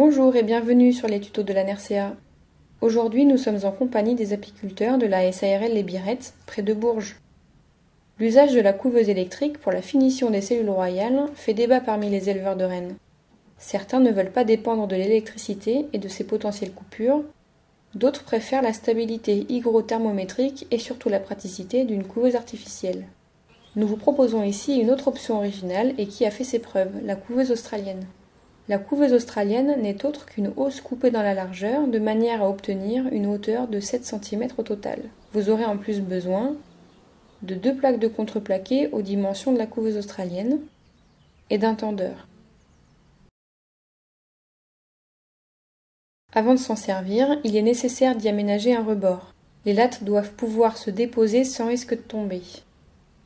Bonjour et bienvenue sur les tutos de la NERCEA. Aujourd'hui, nous sommes en compagnie des apiculteurs de la SARL Les Birettes, près de Bourges. L'usage de la couveuse électrique pour la finition des cellules royales fait débat parmi les éleveurs de rennes. Certains ne veulent pas dépendre de l'électricité et de ses potentielles coupures. D'autres préfèrent la stabilité hygrothermométrique et surtout la praticité d'une couveuse artificielle. Nous vous proposons ici une autre option originale et qui a fait ses preuves, la couveuse australienne. La couveuse australienne n'est autre qu'une hausse coupée dans la largeur de manière à obtenir une hauteur de 7 cm au total. Vous aurez en plus besoin de 2 plaques de contreplaqué aux dimensions de la couveuse australienne et d'un tendeur. Avant de s'en servir, il est nécessaire d'y aménager un rebord. Les lattes doivent pouvoir se déposer sans risque de tomber.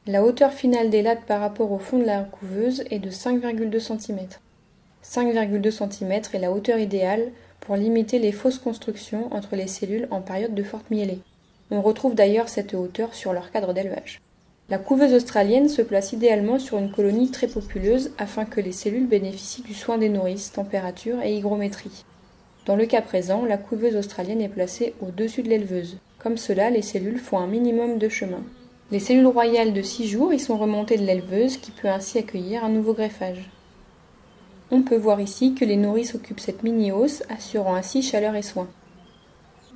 La hauteur finale des lattes par rapport au fond de la couveuse est de 5,2 cm. 5,2 cm est la hauteur idéale pour limiter les fausses constructions entre les cellules en période de forte mielée. On retrouve d'ailleurs cette hauteur sur leur cadre d'élevage. La couveuse australienne se place idéalement sur une colonie très populeuse afin que les cellules bénéficient du soin des nourrices, température et hygrométrie. Dans le cas présent, la couveuse australienne est placée au-dessus de l'éleveuse. Comme cela, les cellules font un minimum de chemin. Les cellules royales de 6 jours y sont remontées de l'éleveuse qui peut ainsi accueillir un nouveau greffage. On peut voir ici que les nourrices occupent cette mini-hausse, assurant ainsi chaleur et soin.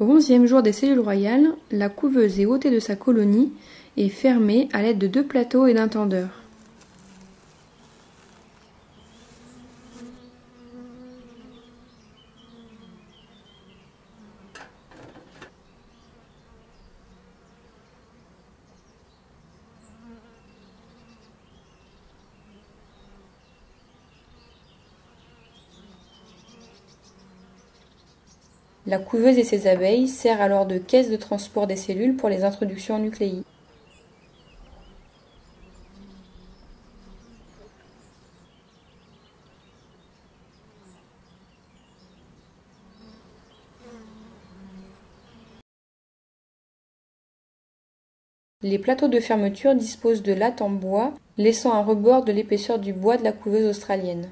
Au 11e jour des cellules royales, la couveuse est ôtée de sa colonie et fermée à l'aide de 2 plateaux et d'un tendeur. La couveuse et ses abeilles servent alors de caisse de transport des cellules pour les introductions en nucléi. Les plateaux de fermeture disposent de lattes en bois, laissant un rebord de l'épaisseur du bois de la couveuse australienne.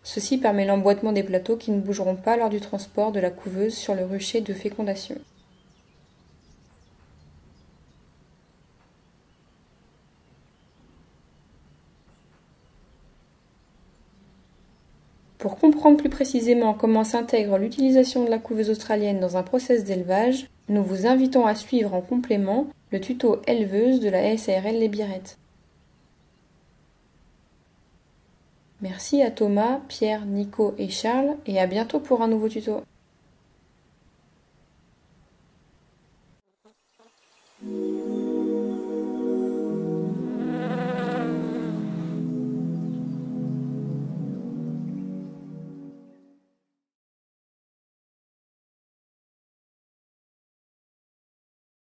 Ceci permet l'emboîtement des plateaux qui ne bougeront pas lors du transport de la couveuse sur le rucher de fécondation. Pour comprendre plus précisément comment s'intègre l'utilisation de la couveuse australienne dans un process d'élevage, nous vous invitons à suivre en complément le tuto éleveuse de la SARL Les Birettes. Merci à Thomas, Pierre, Nico et Charles et à bientôt pour un nouveau tuto.